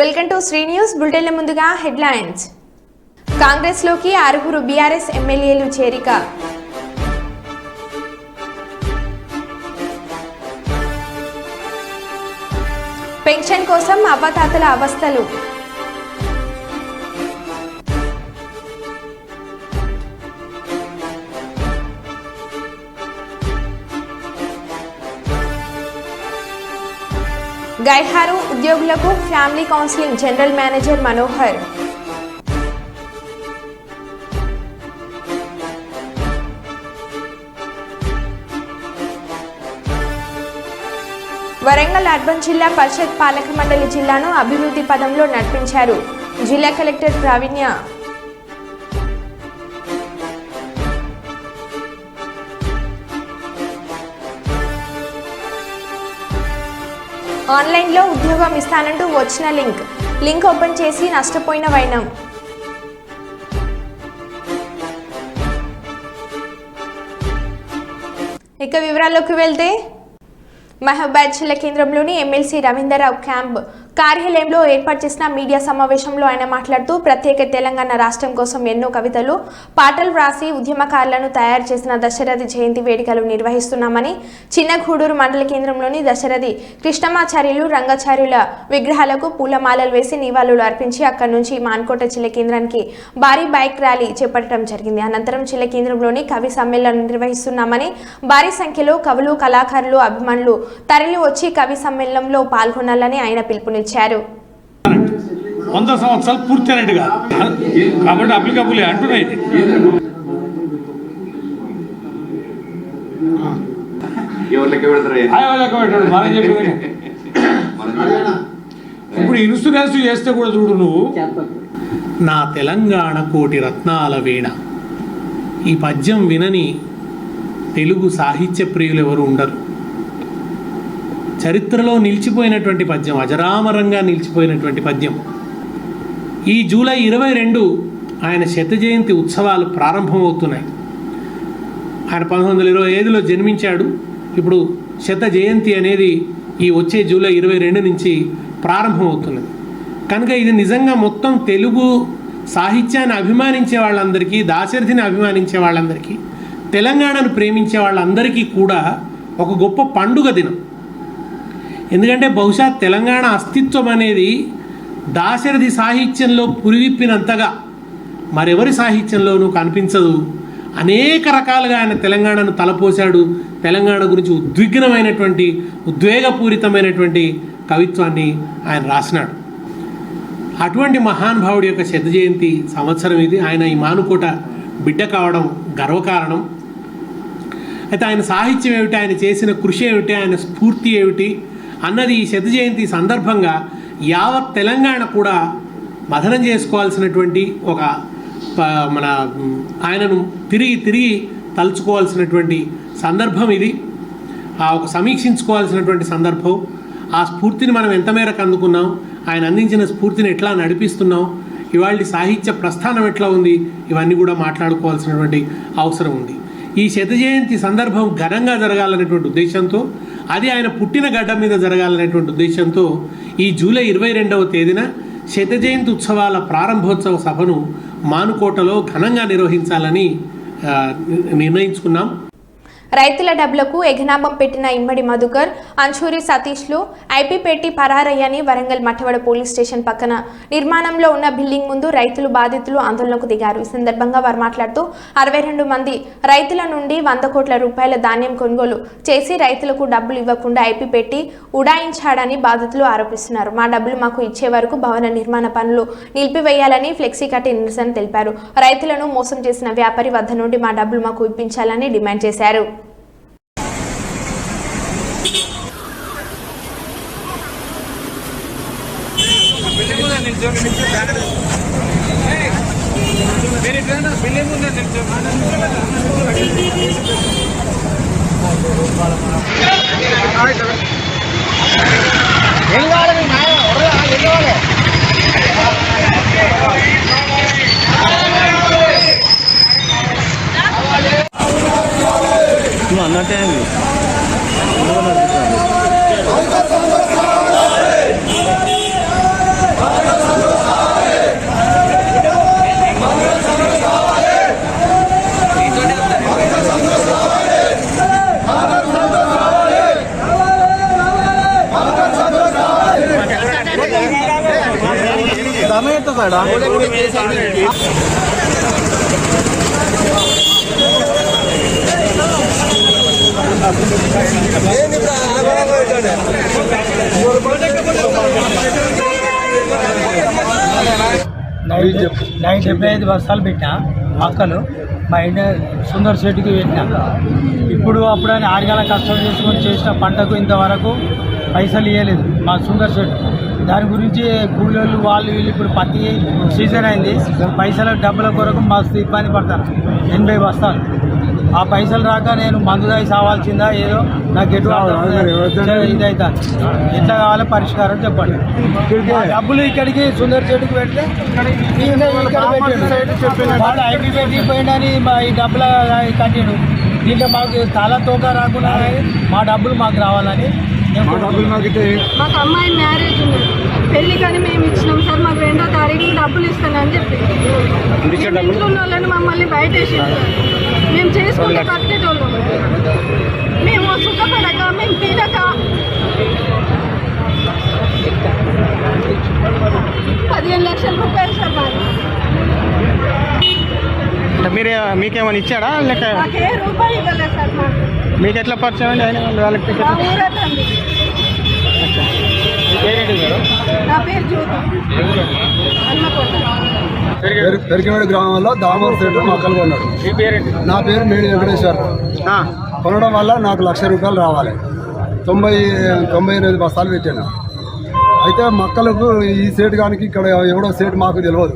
Welcome to Shri news బులెటిన్ల ముందుగా headlines. Congress లోకి 6 BRS ఎమ్మెల్యేలు చేరిక. పెన్షన్ కోసం అవ్వతాతల అవస్థలు. గైహారు ఉద్యోగులకు family counselling general manager Manohar. Warangal urban జిల్లా పరిషత్ పాలక మండలి జిల్లాను అభివృద్ధి పదంలో నడిపించారు జిల్లా కలెక్టర్ ప్రావీణ్య. ఆన్లైన్లో ఉద్యోగం ఇస్తానంటూ వచ్చిన లింక్ ఓపెన్ చేసి నష్టపోయిన వైనం. ఇక వివరాల్లోకి వెళ్తే మహబాద్ జిల్లా కేంద్రంలోని ఎమ్మెల్సీ రవీందర్రావు క్యాంప్ కార్యాలయంలో ఏర్పాటు చేసిన మీడియా సమావేశంలో ఆయన మాట్లాడుతూ ప్రత్యేక తెలంగాణ రాష్ట్రం కోసం ఎన్నో కవితలు పాటలు వ్రాసి ఉద్యమకారులను తయారు చేసిన దశరథి జయంతి వేడుకలు నిర్వహిస్తున్నామని, చిన్నగూడూరు మండల కేంద్రంలోని దశరథి కృష్ణమాచార్యులు రంగాచార్యుల విగ్రహాలకు పూలమాలలు వేసి నివాళులు అర్పించి అక్కడి నుంచి మాన్కోట జిల్లా కేంద్రానికి భారీ బైక్ ర్యాలీ చేపట్టడం జరిగింది. అనంతరం జిల్లా కేంద్రంలోని కవి సమ్మేళనం నిర్వహిస్తున్నామని, భారీ సంఖ్యలో కవులు కళాకారులు అభిమానులు తరలి వచ్చి కవి సమ్మేళనంలో పాల్గొనాలని ఆయన పిలుపునిచ్చారు. 100 సంవత్సరాలు పూర్తి అయినట్టుగా కాబట్టి అప్లికబుల్ అంటున్నాయి. ఇప్పుడు ఇన్సూరెన్స్ చేస్తే కూడా చూడు నువ్వు, నా తెలంగాణ కోటి రత్నాల వీణ. ఈ పద్యం వినని తెలుగు సాహిత్య ప్రియులు ఎవరు ఉండరు. చరిత్రలో నిలిచిపోయినటువంటి పద్యం, అజరామరంగా నిలిచిపోయినటువంటి పద్యం. ఈ జూలై 22 ఆయన శత జయంతి ఉత్సవాలు ప్రారంభమవుతున్నాయి. ఆయన 1925లో జన్మించాడు. ఇప్పుడు శత జయంతి అనేది ఈ వచ్చే జూలై 22 నుంచి ప్రారంభమవుతున్నది. కనుక ఇది నిజంగా మొత్తం తెలుగు సాహిత్యాన్ని అభిమానించే వాళ్ళందరికీ, దాశరథిని అభిమానించే వాళ్ళందరికీ, తెలంగాణను ప్రేమించే వాళ్ళందరికీ కూడా ఒక గొప్ప పండుగ దినం. ఎందుకంటే బహుశా తెలంగాణ అస్తిత్వం అనేది దాశరథి సాహిత్యంలో పురివిప్పినంతగా మరెవరి సాహిత్యంలోనూ కనిపించదు. అనేక రకాలుగా ఆయన తెలంగాణను తలపోశాడు. తెలంగాణ గురించి ఉద్వేగపూరితమైనటువంటి కవిత్వాన్ని ఆయన రాసినాడు. అటువంటి మహానుభావుడి యొక్క శత జయంతి సంవత్సరం ఇది. ఆయన ఈ మానుకోట బిడ్డ కావడం గర్వకారణం. అయితే ఆయన సాహిత్యం ఏమిటి, ఆయన చేసిన కృషి ఏమిటి, ఆయన స్ఫూర్తి ఏమిటి అన్నది ఈ శత జయంతి సందర్భంగా యావత్ తెలంగాణ కూడా మథనం చేసుకోవాల్సినటువంటి ఒక ఆయనను తిరిగి తలుచుకోవాల్సినటువంటి సందర్భం ఇది. ఒక సమీక్షించుకోవాల్సినటువంటి సందర్భం. ఆ స్ఫూర్తిని మనం ఎంత మేరకు అందుకున్నాం, ఆయన అందించిన స్ఫూర్తిని ఎట్లా నడిపిస్తున్నాం, ఇవాళ సాహిత్య ప్రస్థానం ఎట్లా ఉంది, ఇవన్నీ కూడా మాట్లాడుకోవాల్సినటువంటి అవసరం ఉంది. ఈ శత జయంతి సందర్భం ఘనంగా జరగాలనేటువంటి ఉద్దేశంతో, అది ఆయన పుట్టిన గడ్డ మీద జరగాలనేటువంటి ఉద్దేశంతో ఈ జూలై 22వ తేదీన శత జయంతి ఉత్సవాల ప్రారంభోత్సవ సభను మానుకోటలో ఘనంగా నిర్వహించాలని నిర్ణయించుకున్నాం. రైతుల డబ్బులకు ఎగనామం పెట్టిన ఇమ్మడి మధుకర్, అంచూరి సతీష్లు ఐపీ పెట్టి పరారయ్యని వరంగల్ మఠవాడ పోలీస్ స్టేషన్ పక్కన నిర్మాణంలో ఉన్న బిల్డింగ్ ముందు రైతులు బాధితులు ఆందోళనకు దిగారు. ఈ సందర్భంగా వారు మాట్లాడుతూ 62 మంది రైతుల నుండి 100 కోట్ల రూపాయల ధాన్యం కొనుగోలు చేసి రైతులకు డబ్బులు ఇవ్వకుండా ఐపీ పెట్టి ఉడాయించాడని బాధితులు ఆరోపిస్తున్నారు. మా డబ్బులు మాకు ఇచ్చే వరకు భవన నిర్మాణ పనులు నిలిపివేయాలని ఫ్లెక్సీ కట్టి నిరసన తెలిపారు. రైతులను మోసం చేసిన వ్యాపారి వద్ద నుండి మా డబ్బులు మాకు ఇప్పించాలని డిమాండ్ చేశారు. అన్నట్టే కూడా. నైట్ 75 బస్తాలు పెట్టినా అక్కలు మా ఇంటి సుందర్ శెట్టికి పెట్టినా. ఇప్పుడు అప్పుడని 6 గంటల కష్టం చేసుకొని చేసిన పంటకు ఇంతవరకు పైసలు ఇవ్వలేదు మా సుందర్ శెట్టి. దాని గురించి కూలీలు వాళ్ళు వీళ్ళు ఇప్పుడు పత్తి సీజన్ అయింది, పైసల డబ్బుల కొరకు మస్తు ఇబ్బంది పడతాను. 80 బస్తాలు ఆ పైసలు రాక నేను మందు దాయి సావాల్సిందా ఏదో నాకు ఇదవుతాను. ఎట్లా కావాలో పరిష్కారం చెప్పండి. డబ్బులు ఇక్కడికి సుందర్ చెట్టుకు పెడితే వాడు ఐపీ పెట్టిపోయిందని ఈ డబ్బుల కట్టిండు. దీంట్లో మాకు తల తోక రాకుండా మా డబ్బులు మాకు రావాలని. మాకు అమ్మాయి మ్యారేజ్ ఉంది, పెళ్లి కానీ మేము ఇచ్చినాం సార్. మాకు 2వ తారీఖు డబ్బులు ఇస్తానని చెప్పి ఇంట్లో వాళ్ళని మమ్మల్ని బయట వేసేసారు. మేము చేసుకుంటే కట్టేటోళ్ళం, మేము సుఖపడక మేము తినక 15 లక్షల రూపాయలు సార్ మాకు. మీరు మీకేమైనా ఇచ్చాడా లేక మాకు ఏ రూపాయి ఇవ్వలేదు సార్. మాకు మీకు ఎట్లా పరిచయం అండి ఆయన వాళ్ళకి? మా ఊరటండి. నా పేరు జ్యోతి హన్మకొండ. పెరికినాడు గ్రామంలో దామోర్ సెట్ మొక్కలు కొన్నాడు. నా పేరు మేడి వెంకటేశ్వర్. కొనడం వల్ల నాకు ₹1,00,000 రావాలి. 98 బస్తాలు పెట్టాను. అయితే మొక్కలకు ఈ సేటు కానీ ఇక్కడ ఎవడో సేటు మాకు తెలియదు.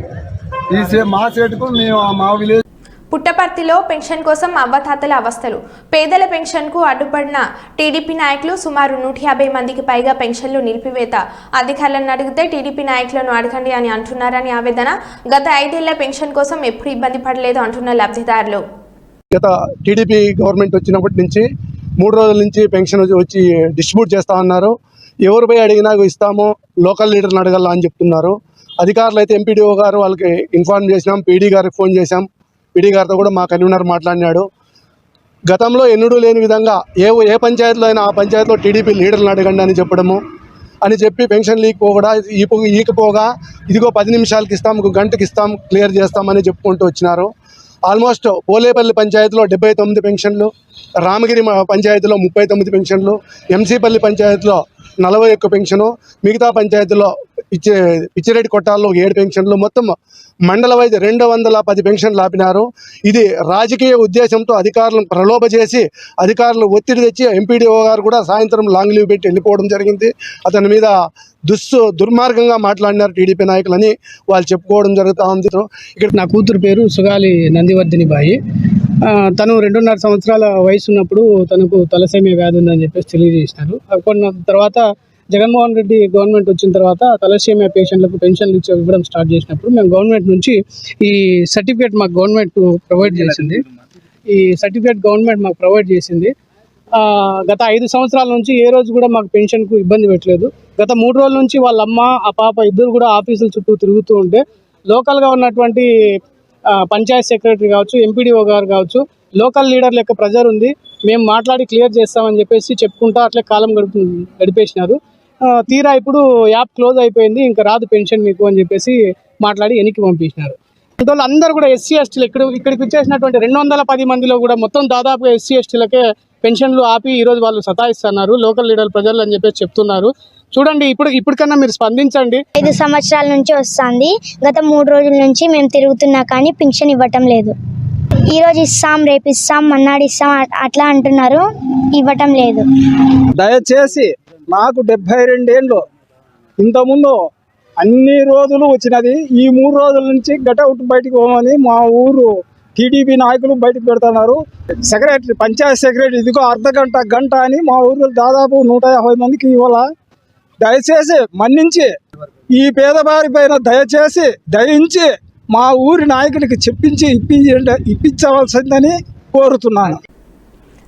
మా సేటుకు మేము మా విలేజ్ పుట్టపర్తిలో పెన్షన్ కోసం అవ్వతాతల అవస్థలు. పేదల పెన్షన్కు అడ్డుపడిన టీడీపీ నాయకులు సుమారు 150 మందికి పైగా పెన్షన్లు నిలిపివేత. అధికారులను అడిగితే టీడీపీ నాయకులను అడగండి అని అంటున్నారని ఆవేదన. గత 5 ఏళ్ల పెన్షన్ కోసం ఎప్పుడు ఇబ్బంది పడలేదు అంటున్న లబ్ధిదారులు. గత టీడీపీ గవర్నమెంట్ వచ్చినప్పటి నుంచి 3 రోజుల నుంచి పెన్షన్ వచ్చి డిస్ట్రిబ్యూట్ చేస్తూ ఉన్నారు. ఎవరు పోయి అడిగినా ఇస్తాము, లోకల్ లీడర్ని అడగాల అని చెప్తున్నారు. అధికారులు అయితే ఎంపీడీఓ గారు వాళ్ళకి ఇన్ఫార్మ్ చేసినాం, పీడీ గారికి ఫోన్ చేశాం. పీడీ గారితో కూడా మా కన్వీనర్ మాట్లాడినాడు. గతంలో ఎన్నడూ లేని విధంగా ఏ పంచాయతీలో అయినా ఆ పంచాయతీలో టీడీపీ లీడర్ని అడగండి అని చెప్పడము అని చెప్పి పెన్షన్ ఈకపోగా ఇదిగో 10 నిమిషాలకి ఇస్తాం, 1 గంటకి ఇస్తాం, క్లియర్ చేస్తామని చెప్పుకుంటూ వచ్చినారు. ఆల్మోస్ట్ పోలేపల్లి పంచాయతీలో 79 పెన్షన్లు, రామగిరి పంచాయతీలో 39 పెన్షన్లు, ఎంసీపల్లి పంచాయతీలో 41 పెన్షను, మిగతా పంచాయతీలో పిచ్చిరెడ్డి కొట్టాల్లో 7 పెన్షన్లు, మొత్తం మండల వైద్య 210 పెన్షన్లు ఆపినారు. ఇది రాజకీయ ఉద్దేశంతో అధికారులను ప్రలోభ చేసి అధికారులు ఒత్తిడి తెచ్చి ఎంపీడీఓ గారు కూడా సాయంత్రం లాంగ్ లీవ్ పెట్టి వెళ్ళిపోవడం జరిగింది. అతని మీద దుర్మార్గంగా మాట్లాడినారు టీడీపీ నాయకులని వాళ్ళు చెప్పుకోవడం జరుగుతూ ఉంది. ఇక్కడ నా కూతురు పేరు సుగాలి నందివర్ధిని బాయి. తను 2.5 సంవత్సరాల వయసు ఉన్నప్పుడు తనకు తలసేమియా వ్యాధి ఉందని చెప్పేసి తెలియజేసినారు. కొన్న తర్వాత జగన్మోహన్ రెడ్డి గవర్నమెంట్ వచ్చిన తర్వాత తలసేమియా పేషెంట్లకు పెన్షన్లు ఇవ్వడం స్టార్ట్ చేసినప్పుడు మేము గవర్నమెంట్ నుంచి ఈ సర్టిఫికేట్ మాకు గవర్నమెంట్ ప్రొవైడ్ చేసింది. గత 5 సంవత్సరాల నుంచి ఏ రోజు కూడా మాకు పెన్షన్కు ఇబ్బంది పెట్టలేదు. గత 3 రోజుల నుంచి వాళ్ళ అమ్మ ఆ పాప ఇద్దరు కూడా ఆఫీసుల చుట్టూ తిరుగుతూ ఉంటే లోకల్గా ఉన్నటువంటి పంచాయత్ సెక్రటరీ కావచ్చు, ఎంపీడీఓ గారు కావచ్చు, లోకల్ లీడర్ లెక్క ప్రెజర్ ఉంది, మేము మాట్లాడి క్లియర్ చేస్తామని చెప్పేసి చెప్పుకుంటా అట్లే కాలం గడిపేసినారు. తీరా ఇప్పుడు యాప్ క్లోజ్ అయిపోయింది, ఇంకా రాదు పెన్షన్ మీకు అని చెప్పేసి మాట్లాడి వెనక్కి పంపించినారు. అందువల్ల అందరూ కూడా ఎస్సీ ఎస్టీలు ఇక్కడికి వచ్చేసినటువంటి 210 మందిలో కూడా మొత్తం దాదాపుగా ఎస్సీ ఎస్టీలకే పెన్షన్లు ఆపి ఈరోజు వాళ్ళు సతాయిస్తున్నారు లోకల్ లీడర్ ప్రజలు అని చెప్పేసి చెప్తున్నారు. చూడండి, ఇప్పటికన్నా మీరు స్పందించండి. 5 సంవత్సరాల నుంచి వస్తుంది. గత 3 రోజుల నుంచి మేము తిరుగుతున్నా కానీ పెన్షన్ ఇవ్వటం లేదు. ఈరోజు ఇస్తాం, రేపు ఇస్తాం, మన్నాడు ఇస్తాం అట్లా అంటున్నారు, ఇవ్వటం లేదు. దయచేసి నాకు 72 ఏళ్ళు, ఇంతకుముందు అన్ని రోజులు వచ్చినది. ఈ 3 రోజుల నుంచి గటౌట్ బయటకు పోమని మా ఊరు టీడీపీ నాయకులు బయటకు పెడుతున్నారు. సెక్రటరీ, పంచాయత్ సెక్రటరీ ఇదిగో గంట అని మా ఊరిలో దాదాపు 150 మందికి ఇవ్వాల. దయచేసి మన్నించి ఈ పేదవారి పైన దయించి మా ఊరి నాయకులకి ఇప్పించవలసిందని కోరుతున్నాను.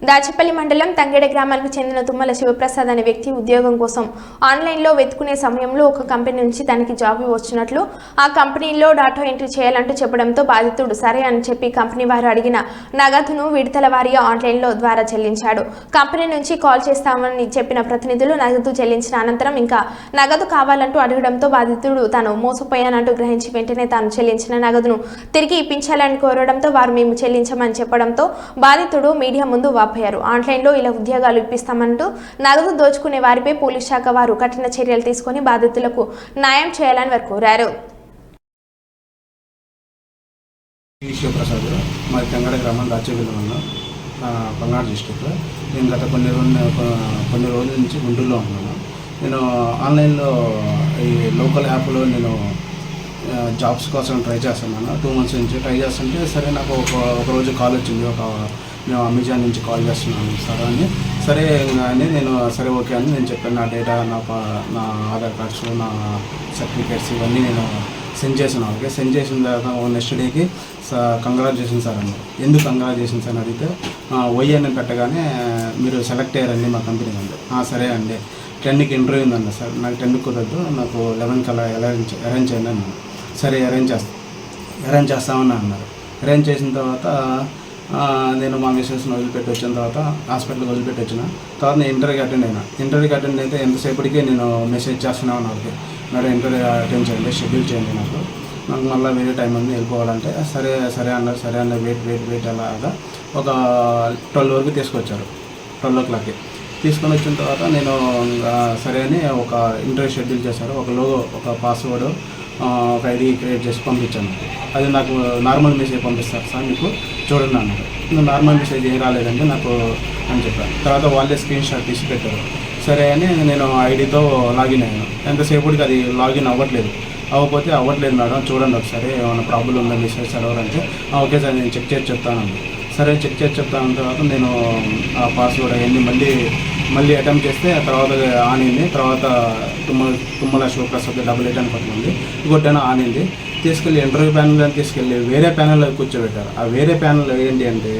దాచేపల్లి మండలం తంగెడ గ్రామానికి చెందిన తుమ్మల శివప్రసాద్ అనే వ్యక్తి ఉద్యోగం కోసం ఆన్లైన్లో వెతుకునే సమయంలో ఒక కంపెనీ నుంచి తనకి జాబ్ వచ్చినట్లు ఆ కంపెనీలో డాటా ఎంట్రీ చేయాలంటూ చెప్పడంతో బాధితుడు సరే అని చెప్పి కంపెనీ వారు అడిగిన నగదును విడతల వారీగా ఆన్లైన్లో ద్వారా చెల్లించాడు. కంపెనీ నుంచి కాల్ చేస్తామని చెప్పిన ప్రతినిధులు నగదు చెల్లించిన అనంతరం ఇంకా నగదు కావాలంటూ అడగడంతో బాధితుడు తాను మోసపోయానంటూ గ్రహించి వెంటనే తాను చెల్లించిన నగదును తిరిగి ఇప్పించాలని కోరడంతో వారు మేము చెల్లించమని చెప్పడంతో బాధితుడు మీడియా ముందు ఆన్లైన్లో ఇలా ఉద్యోగాలు ఇప్పిస్తామంటూ నగదు దోచుకునే వారిపై పోలీస్ శాఖ వారు కఠిన చర్యలు తీసుకుని బాధితులకు న్యాయం చేయాలని వారు కోరారు. శివప్రసాద్ మాది తెంగడ గ్రామం దాచేపల్లి మండలం బంగారు డిస్ట్రిక్ట్లో. నేను గత కొన్ని రోజుల నుంచి గుంటూరులో ఉంటున్నాను. నేను ఆన్లైన్లో ఈ లోకల్ యాప్లో నేను జాబ్స్ కోసం ట్రై చేస్తున్నాను. 2 months నుంచి ట్రై చేస్తుంటే సరే నాకు ఒక రోజు కాల్ వచ్చింది. మేము అమెజాన్ నుంచి కాల్ చేస్తున్నాను సార్ అని. సరే అని నేను సరే ఓకే అని నేను చెప్పాను. నా డేటా నా ఆధార్ కార్డ్స్ నా సర్టిఫికేట్స్ ఇవన్నీ నేను సెండ్ చేసాను. ఓకే సెండ్ చేసిన తర్వాత నెక్స్ట్ డేకి కంగ్రాచులేషన్ సార్ అన్నారు. ఎందుకు కంగ్రాచులేషన్ సార్ అని అడిగితే అని పెట్టగానే మీరు సెలెక్ట్ అయ్యారండి మా కంపెనీ అండి. సరే అండి 10కి ఇంటర్వ్యూ ఉందండి సార్. నాకు 10కి కుదరదు, నాకు 11కి అలా అరేంజ్ చేయండి అన్నాను. సరే అరేంజ్ చేస్తామని అన్నారు. అరేంజ్ చేసిన తర్వాత నేను మా మిస్సెస్ని వదిలిపెట్టి వచ్చిన తర్వాత హాస్పిటల్కి వదిలిపెట్టి వచ్చిన తర్వాత నేను ఇంటర్వ్యూకి అటెండ్ అయితే ఎంతసేపటికి నేను మెసేజ్ చేస్తున్నాను. నాకు మేడం ఇంటర్వ్యూ అటెండ్ చేయండి, షెడ్యూల్ చేయండి, నాకు మళ్ళీ వేరే టైం ఉంది వెళ్ళిపోవాలంటే సరే అన్నారు. వెయిట్ అలాగా ఒక 12 వరకు తీసుకొచ్చారు. 12 o'clockకి తీసుకొని వచ్చిన తర్వాత నేను సరే అని ఒక ఇంటర్వ్యూ షెడ్యూల్ చేశారు. ఒక లోగో, ఒక పాస్వర్డ్, ఒక ఐడి క్రియేట్ చేసి పంపించాను. అది నాకు నార్మల్ మెసేజ్ పంపిస్తారు సార్ మీకు చూడండి అన్నారు. నార్మల్ మెసేజ్ ఏం రాలేదండి నాకు అని చెప్పాను. తర్వాత వాళ్ళే స్క్రీన్ షాట్ తీసి పెట్టారు. సరే అని నేను ఐడితో లాగిన్ అయ్యాను. ఎంతసేపటికి అది లాగిన్ అవ్వట్లేదు మేడం, చూడండి ఒకసారి ఏమైనా ప్రాబ్లం ఉందా మెసేజ్ సర్వర్ అంటే ఓకే సార్ నేను చెక్ చేసి చెప్తానండి. సరే చెక్ చేసి చెప్తాను. తర్వాత నేను ఆ పాస్వర్డ్ అవన్నీ మళ్ళీ అటెంప్ట్ చేస్తే తర్వాత ఆన్ అయింది. తర్వాత తుమ్మల శివప్రసాద్ 88 అని పట్టుకుంది. ఇంకొట్టైనా ఆన్ అయింది. తీసుకెళ్ళి ఇంటర్వ్యూ ప్యానల్ అని తీసుకెళ్ళి వేరే ప్యానెల్లో కూర్చోబెట్టారు. ఆ వేరే ప్యానెల్ ఏంటి అంటే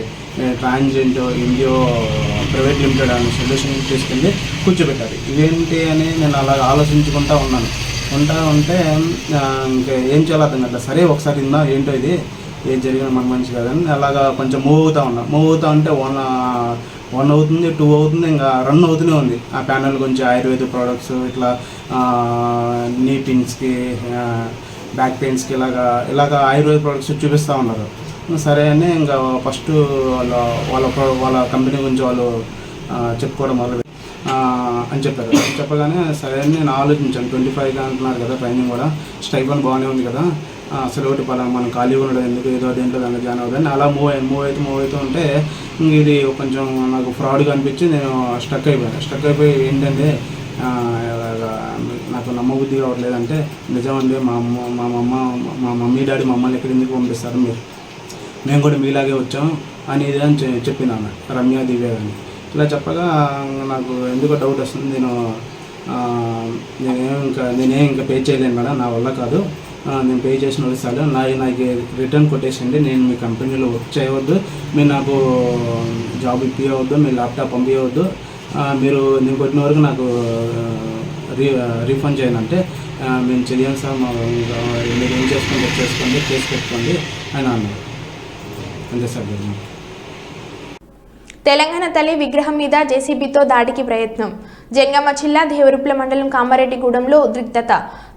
ట్రాన్స్జెంట్ ఇండియో ప్రైవేట్ లిమిటెడ్ అనే సొల్యూషన్ తీసుకెళ్ళి కూర్చోబెట్టారు. ఇవేంటి అని నేను అలా ఆలోచించుకుంటూ ఉంటే ఇంకా ఏం చేయాలో అర్థం కాదు. సరే ఒకసారి ఇందా ఏంటో ఇది ఏం జరిగినా మన మంచి కాదని అలాగా కొంచెం మూవ్ అవుతూ ఉంటే 1 అవుతుంది, 2 అవుతుంది, ఇంకా రన్ అవుతూనే ఉంది. ఆ ప్యానెల్ గురించి ఆయుర్వేద ప్రోడక్ట్స్ ఇట్లా నీ పిన్స్కి బ్యాక్ పెయిన్స్కి ఇలాగా ఆయుర్వేద ప్రోడక్ట్స్ చూపిస్తూ ఉన్నారు. సరే అని ఇంకా ఫస్ట్ వాళ్ళ కంపెనీ గురించి వాళ్ళు చెప్పుకోవడం మొదలు అని చెప్పారు. చెప్పగానే సరే అని నేను ఆలోచించాను. 25 అంటున్నారు కదా ట్రైనింగ్ కూడా, స్టైఫన్ బాగానే ఉంది కదా, అసలు ఒకటి మనం ఖాళీ ఉండడం ఎందుకు, ఏదో దేంట్లో దాంట్లో జాయిన్ అవుతుంది అలా మూవ్ అవుతూ ఉంటే ఇది కొంచెం నాకు ఫ్రాడ్గా అనిపించి నేను స్టక్ అయిపోయి ఏంటంటే నాకు నమ్మబుద్ధి కావట్లేదంటే నిజమండి మా మమ్మీ డాడీ మమ్మల్ని ఎక్కడి ఎందుకు పంపిస్తారు, మేము కూడా మీలాగే వచ్చాము అని ఇది అని చెప్పిన ఆమె రమ్య దివ్య అని. ఇలా చెప్పగా నాకు ఎందుకో డౌట్ వస్తుంది. నేనేం ఇంకా పే చేయలేను మేడం, నా వల్ల కాదు, నేను పే చేసిన వస్తాను, నాకు రిటర్న్ కొట్టేసండి, నేను మీ కంపెనీలో వర్క్ చేయవద్దు, మీరు నాకు జాబ్ ఇప్పియవద్దు, మీ ల్యాప్టాప్ పంపించవద్దు, మీరు నేను కొట్టిన వరకు నాకు రీఫండ్ చేయండి అంటే మేము చెయ్యం సార్, మీరు ఏం చేసుకోండి కేసు పెట్టుకోండి అని అన్నారు. అంతే సార్. తెలంగాణ తల్లి విగ్రహం మీద జేసీబీతో దాడికి ప్రయత్నం. జంగమ జిల్లా దేవరుప్ల మండలం కామారెడ్డిగూడెంలో ఉద్రిక్తత.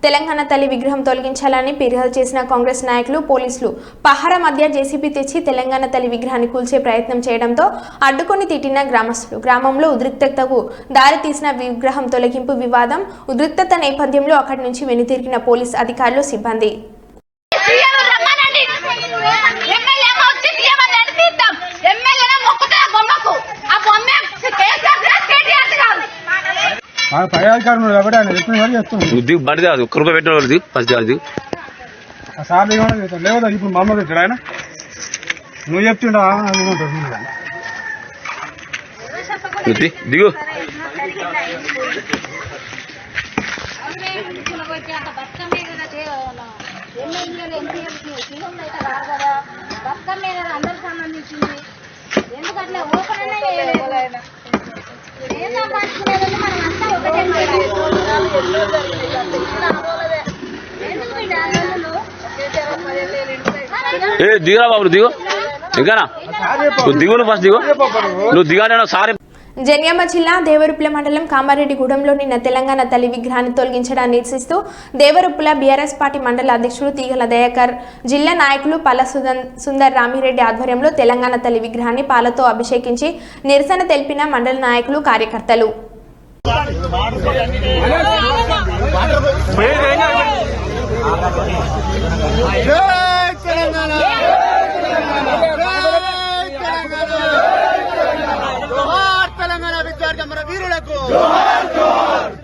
తెలంగాణ తల్లి విగ్రహం తొలగించాలని ఫిర్యాదు చేసిన కాంగ్రెస్ నాయకులు, పోలీసులు పహారా మధ్య జేసీబీ తెచ్చి తెలంగాణ తల్లి విగ్రహాన్ని కూల్చే ప్రయత్నం చేయడంతో అడ్డుకొని తిట్టిన గ్రామస్తులు. గ్రామంలో ఉద్రిక్తతకు దారి తీసిన విగ్రహం తొలగింపు వివాదం. ఉద్రిక్తత నేపథ్యంలో అక్కడి నుంచి వెనుతిరిగిన పోలీస్ అధికారులు, సిబ్బంది. పై అధికారులు కాబట్టి ఆయన చెప్పిన వారు చేస్తుంది. బండి కాదు, ఒక్క రూపాయి పెట్టిన వాళ్ళు ఫస్ట్ అది సార్ లేవదా ఇప్పుడు మా అమ్మ పెట్టాడు ఆయన, నువ్వు చెప్తుండా దిగు. అందరికి సంబంధించింది ఎందుకంటే ఓపెన్ ఏ దిగురా బాబు దిగు ఇంకానా నువ్వు దిగు నువ్వు ఫస్ట్ దిగు నువ్వు దిగానే సారీ. జన్యామ జిల్లా దేవరుప్పుల మండలం కామారెడ్డిగూడెంలో నిన్న తెలంగాణ తల్లి విగ్రహాన్ని తొలగించడాన్ని నిరసిస్తూ దేవరుప్పుల బీఆర్ఎస్ పార్టీ మండల అధ్యక్షుడు తీగల దయాకర్, జిల్లా నాయకులు పల్ల సుందర్ రామిరెడ్డి ఆధ్వర్యంలో తెలంగాణ తల్లి విగ్రహాన్ని పాలతో అభిషేకించి నిరసన తెలిపిన మండల నాయకులు, కార్యకర్తలు.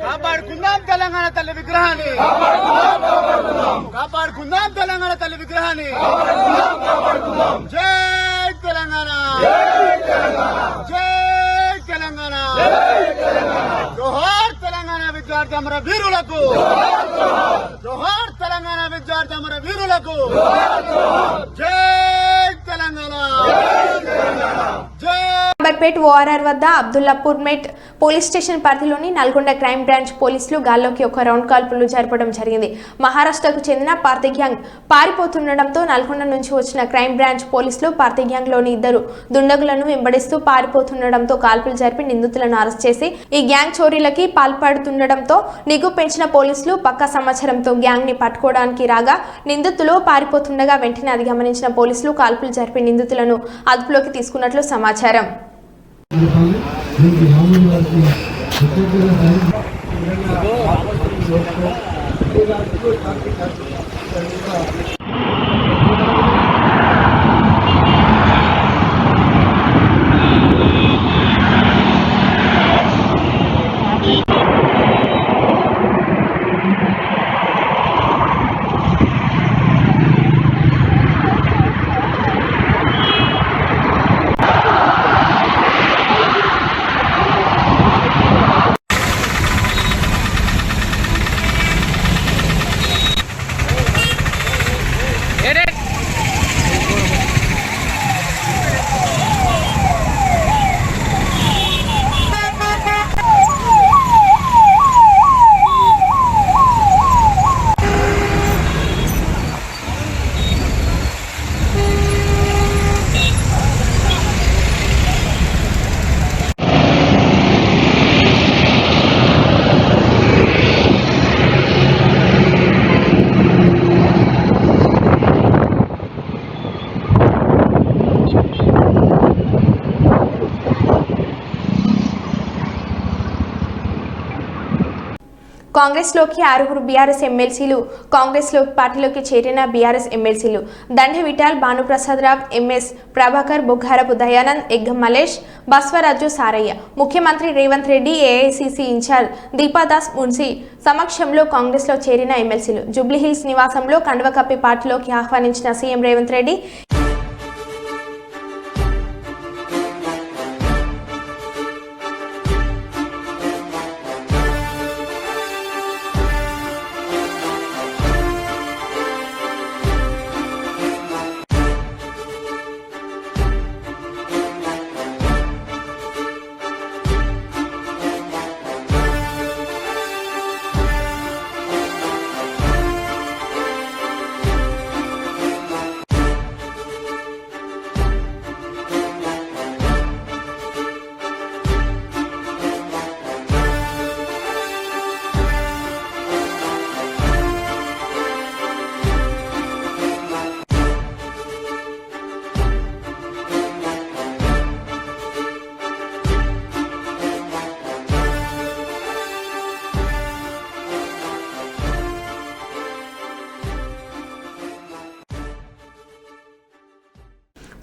కాపాడుకుందాం తెలంగాణ తల్లి విగ్రహాన్ని, కాపాడుకుందాం తెలంగాణ తల్లి విగ్రహాన్ని. జై తెలంగాణ, జై తెలంగాణ, జోహార్ తెలంగాణ విద్యార్థి అమర వీరులకు, జోహార్ తెలంగాణ విద్యార్థి అమర వీరులకు. జై తెలంగాణ, జై. అంబర్పేట్ ఓఆర్ఆర్ వద్ద అబ్దుల్లాపూర్ మెట్ పోలీస్ స్టేషన్ పరిధిలోని నల్గొండ క్రైమ్ బ్రాంచ్ పోలీసులు గాల్లోకి ఒక రౌండ్ కాల్పులు జరపడం జరిగింది. మహారాష్ట్రకు చెందిన పార్టీ గ్యాంగ్ పారిపోతుండటంతో నల్గొండ నుంచి వచ్చిన క్రైమ్ బ్రాంచ్ పోలీసులు పార్టీ గ్యాంగ్ లోని 2 దుండగులను వెంబడిస్తూ పారిపోతుండటంతో కాల్పులు జరిపి నిందితులను అరెస్ట్ చేసి ఈ గ్యాంగ్ చోరీలకి పాల్పడుతుండటంతో నిఘు పెంచిన పోలీసులు పక్కా సమాచారంతో గ్యాంగ్ ని పట్టుకోవడానికి రాగా నిందితులు పారిపోతుండగా వెంటనే అది గమనించిన పోలీసులు కాల్పులు జరిపి నిందితులను అదుపులోకి తీసుకున్నట్లు సమాచారం. కాంగ్రెస్లోకి 6 బీఆర్ఎస్ ఎమ్మెల్సీలు. కాంగ్రెస్లోకి పార్టీలోకి చేరిన బీఆర్ఎస్ ఎమ్మెల్సీలు దండె విఠాల్, భానుప్రసాద్ రావ్, ఎంఎస్ ప్రభాకర్, బొగ్గారపు దయానంద్, ఎగ్గ మలేష్, బస్వరాజు సారయ్య. ముఖ్యమంత్రి Revanth Reddy, AICC incharge Deepa Das Mnuchin సమక్షంలో కాంగ్రెస్లో చేరిన ఎమ్మెల్సీలు. జూబ్లీహిల్స్ నివాసంలో కండువ కప్పి పార్టీలోకి ఆహ్వానించిన సీఎం రేవంత్ రెడ్డి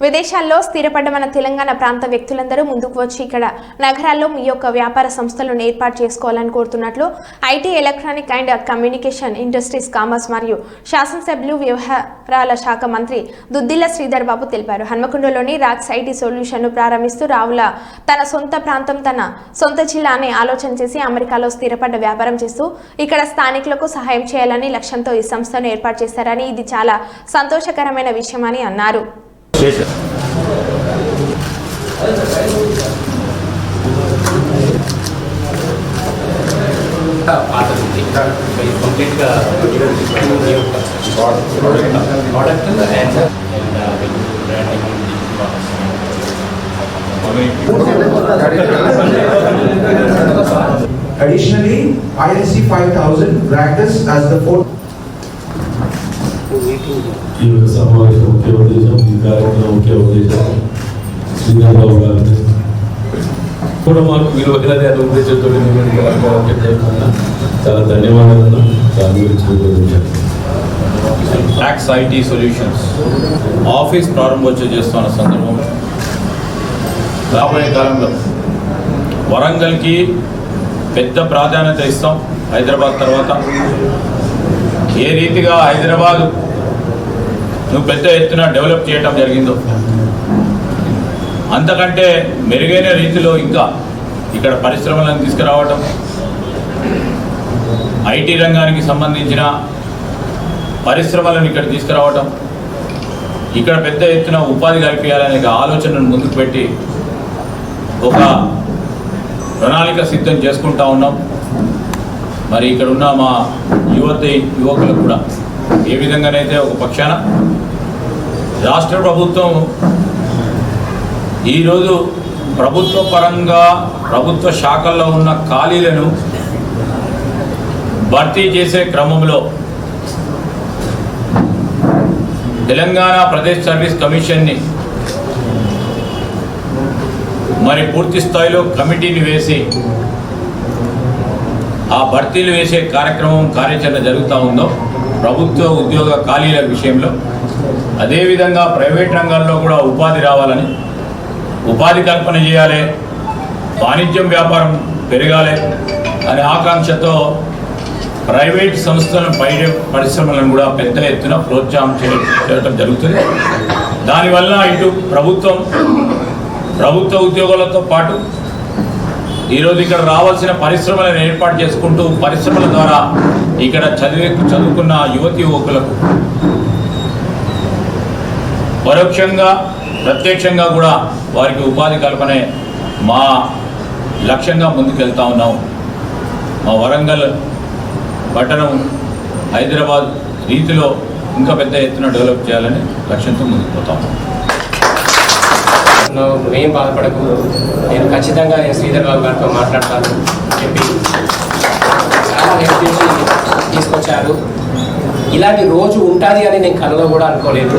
విదేశాల్లో స్థిరపడ్డ మన తెలంగాణ ప్రాంత వ్యక్తులందరూ ముందుకు వచ్చి ఇక్కడ నగరాల్లో మీ యొక్క వ్యాపార సంస్థలను ఏర్పాటు చేసుకోవాలని కోరుతున్నట్లు IT, electronic and communication industries, commerce మరియు శాసనసభ్యులు వ్యవహారాల శాఖ మంత్రి దుద్దిల్ల శ్రీధర్ బాబు తెలిపారు. హన్మకొండలోని రాక్స్ ఐటీ సొల్యూషన్ను ప్రారంభిస్తూ రావుల తన సొంత ప్రాంతం, తన సొంత జిల్లా అనే ఆలోచన చేసి అమెరికాలో స్థిరపడ్డ వ్యాపారం చేస్తూ ఇక్కడ స్థానికులకు సహాయం చేయాలని లక్ష్యంతో ఈ సంస్థను ఏర్పాటు చేశారని, ఇది చాలా సంతోషకరమైన విషయమని అన్నారు. కొత్త పాతది ఉంది. సో ఇది కంప్లీట్గా product and Additionally, INC 5000 ranked us as the fourth. ఈ సమావేశం ముఖ్య ఉద్దేశం, ఈ కార్యక్రమం ముఖ్య ఉద్దేశం శ్రీధర్బాబు గారిని కూడా మాకు విలువైనది అనే ఉద్దేశంతో చేస్తున్నా. చాలా ధన్యవాదాలు. దాని గురించి ట్యాక్స్ ఐటీ సొల్యూషన్స్ ఆఫీస్ ప్రారంభోత్సవం చేస్తున్న సందర్భంలో రాబోయే కాలంలో వరంగల్కి పెద్ద ప్రాధాన్యత ఇస్తాం. హైదరాబాద్ తర్వాత ఏ రీతిగా హైదరాబాద్ నువ్వు పెద్ద ఎత్తున డెవలప్ చేయటం జరిగిందో అంతకంటే మెరుగైన రీతిలో ఇంకా ఇక్కడ పరిశ్రమలను తీసుకురావటం, ఐటీ రంగానికి సంబంధించిన పరిశ్రమలను ఇక్కడ తీసుకురావటం, ఇక్కడ పెద్ద ఎత్తున ఉపాధి కల్పించాలనే ఆలోచనను ముందుకు పెట్టి ఒక ప్రణాళిక సిద్ధం చేసుకుంటా ఉన్నాం. మరి ఇక్కడ ఉన్న మా యువకులకు కూడా ఏ విధంగానైతే ఒక పక్షాన రాష్ట్ర ప్రభుత్వం ఈరోజు ప్రభుత్వ పరంగా ప్రభుత్వ శాఖల్లో ఉన్న ఖాళీలను భర్తీ చేసే క్రమంలో తెలంగాణ ప్రదేశ్ సర్వీస్ కమిషన్ని మరి పూర్తి స్థాయిలో కమిటీని వేసి ఆ భర్తీలు వేసే కార్యాచరణ జరుగుతూ ఉందో ప్రభుత్వ ఉద్యోగ ఖాళీల విషయంలో, అదేవిధంగా ప్రైవేట్ రంగాల్లో కూడా ఉపాధి రావాలని, ఉపాధి కల్పన చేయాలి, వాణిజ్యం వ్యాపారం పెరగాలి అనే ఆకాంక్షతో ప్రైవేట్ సంస్థలను పరిశ్రమలను కూడా పెద్ద ఎత్తున ప్రోత్సాహం చేయడం జరుగుతుంది. దానివల్ల ఇటు ప్రభుత్వ ఉద్యోగులతో పాటు ఈరోజు ఇక్కడ రావాల్సిన పరిశ్రమలను ఏర్పాటు చేసుకుంటూ పరిశ్రమల ద్వారా ఇక్కడ చదువుకున్న యువకులకు పరోక్షంగా ప్రత్యక్షంగా కూడా వారికి ఉపాధి కల్పనే మా లక్ష్యంగా ముందుకెళ్తా ఉన్నాం. మా వరంగల్ పట్టణం హైదరాబాద్ రీతిలో ఇంకా పెద్ద ఎత్తున డెవలప్ చేయాలని లక్ష్యంతో ముందుకు పోతాం. నువ్వేం బాధపడకు, నేను ఖచ్చితంగా శ్రీధర్ బాబు గారితో మాట్లాడతాను చెప్పి చాలా హెల్ప్ చేసి తీసుకొచ్చారు. ఇలాంటి రోజు ఉంటుంది అని నేను కలలో కూడా అనుకోలేదు.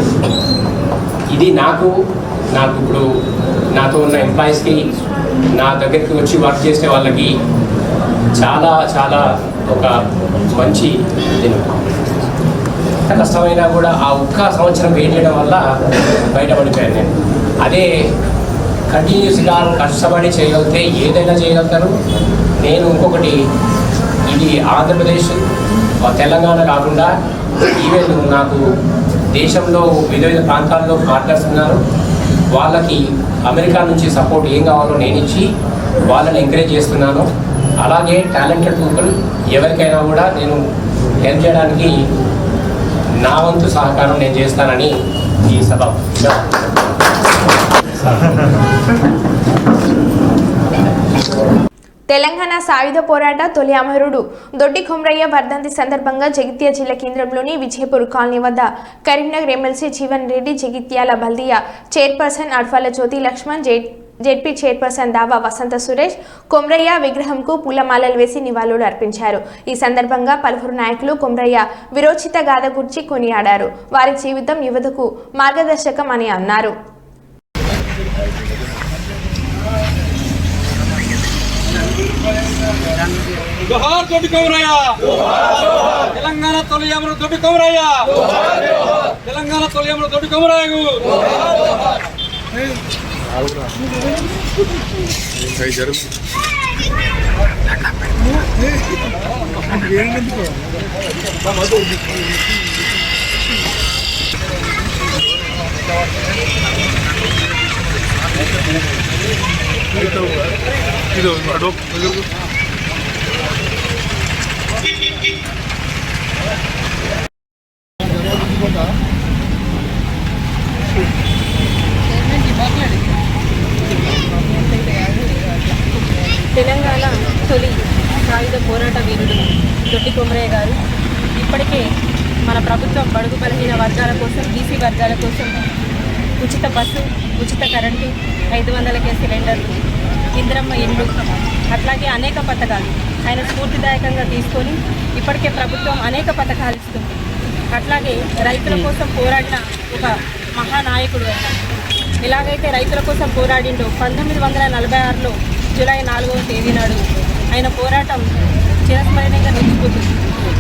ఇది నాకు ఇప్పుడు నాతో ఉన్న ఎంప్లాయీస్కి, నా దగ్గరికి వచ్చి వర్క్ చేసే వాళ్ళకి చాలా చాలా ఒక మంచి దినం. కష్టమైనా కూడా ఆ ఒక్క సంవత్సరం వెయిట్ చేయడం వల్ల బయటపడిపోయాను నేను. అదే కంటిన్యూస్గా కష్టపడి చేయగలిగితే ఏదైనా చేయగలుగుతారు. నేను ఇంకొకటి, ఇది ఆంధ్రప్రదేశ్ తెలంగాణ కాకుండా ఈవెన్ నాకు దేశంలో వివిధ ప్రాంతాల్లో పార్ట్నర్స్ ఉన్నారు. వాళ్ళకి అమెరికా నుంచి సపోర్ట్ ఏం కావాలో నేను ఇచ్చి వాళ్ళని ఎంకరేజ్ చేస్తున్నాను. అలాగే టాలెంటెడ్ పీపుల్ ఎవరికైనా కూడా నేను హెల్ప్ చేయడానికి నా వంతు సహకారం నేను చేస్తానని ఈ సభ తెలంగాణ సాయుధ పోరాట తొలి అమరుడు దొడ్డి కొమరయ్య వర్ధంతి సందర్భంగా జగిత్యాల జిల్లా కేంద్రంలోని విజయపూర్ కాలనీ వద్ద కరీంనగర్ ఎమ్మెల్సీ జీవన్ రెడ్డి, జగిత్యాల బల్దియా చైర్పర్సన్ అడ్ఫాల జ్యోతి లక్ష్మణ్, జెడ్పీ చైర్పర్సన్ దావా వసంత సురేష్ కొమరయ్య విగ్రహంకు పూలమాలలు వేసి నివాళులు అర్పించారు. ఈ సందర్భంగా పలువురు నాయకులు కొమరయ్య విరోచిత గాథ గురించి కొనియాడారు. వారి జీవితం యువతకు మార్గదర్శకం అని అన్నారు. జోహార్ దొడ్డి కొమరయ్య, తెలంగాణ తొలి అమరుడు దొడ్డి కొమరయ్య, తెలంగాణ తొలి అమరుడు దొడ్డి కొమరయ్యకు తెలంగాణ తొలి సాయుధ పోరాట వీరుడు దొడ్డి కొమరయ్య గారు. ఇప్పటికే మన ప్రభుత్వం బడుగు బలహీన వర్గాల కోసం, బీసీ వర్గాల కోసం ఉచిత బస్సు, ఉచిత కరెంటు, 500కే సిలిండర్లు, ఇందిరమ్మ ఇండ్లు, అట్లాగే అనేక పథకాలు ఆయన స్ఫూర్తిదాయకంగా తీసుకొని ఇప్పటికే ప్రభుత్వం అనేక పథకాలు ఇస్తుంది. అట్లాగే రైతుల కోసం పోరాడిన ఒక మహానాయకుడు ఆయన. ఎలాగైతే రైతుల కోసం పోరాడిండో 1946లో జూలై 4వ తేదీ నాడు ఆయన పోరాటం చిరస్మరణీయంగా నిలిచిపోతుంది.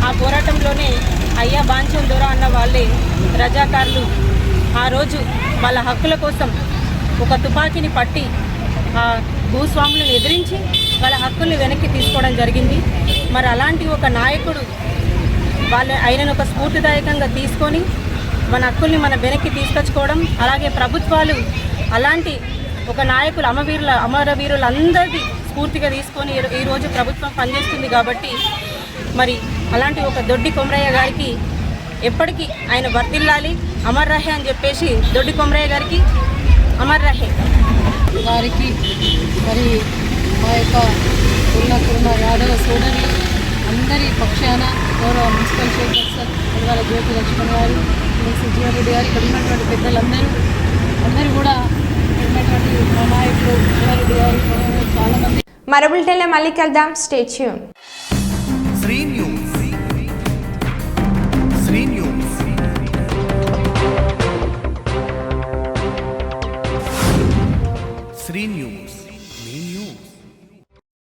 ఆ పోరాటంలోనే అయ్యా బాంచం దొర అన్న వాళ్ళే రజాకారులు ఆ రోజు వాళ్ళ హక్కుల కోసం ఒక తుపాకీని పట్టి ఆ భూస్వాములను ఎదిరించి వాళ్ళ హక్కుల్ని వెనక్కి తీసుకోవడం జరిగింది. మరి అలాంటి ఒక నాయకుడు ఆయనను ఒక స్ఫూర్తిదాయకంగా తీసుకొని మన హక్కుల్ని మన వెనక్కి తీసుకొచ్చుకోవడం, అలాగే ప్రభుత్వాలు అలాంటి ఒక నాయకులు అమరవీరులందరిది స్ఫూర్తిగా తీసుకొని ఈరోజు ప్రభుత్వం పనిచేస్తుంది. కాబట్టి మరి అలాంటి ఒక దొడ్డి కొమరయ్య గారికి ఎప్పటికీ ఆయన వర్ధిల్లాలి, అమర్ రహే అని చెప్పేసి దొడ్డి కొమరయ్య గారికి అమర్ రహే వారికి మరి మా యొక్క కుర్మ యాదవ సోదరులు అందరి పక్షాన గౌరవ మున్సిపల్ చైర్పర్సన్ పెద్దవాళ్ళ జ్యోతి లక్ష్మణ్ గారు, జీవారెడ్డి గారు, ఇక్కడ ఉన్నటువంటి పెద్దలందరూ కూడా ఉన్నటువంటి మా నాయకులు జీవారెడ్డి గారు చాలామంది. మరో బులెటిన్లో మళ్ళీ కలుద్దాం. Stay tune. శ్రీ న్యూస్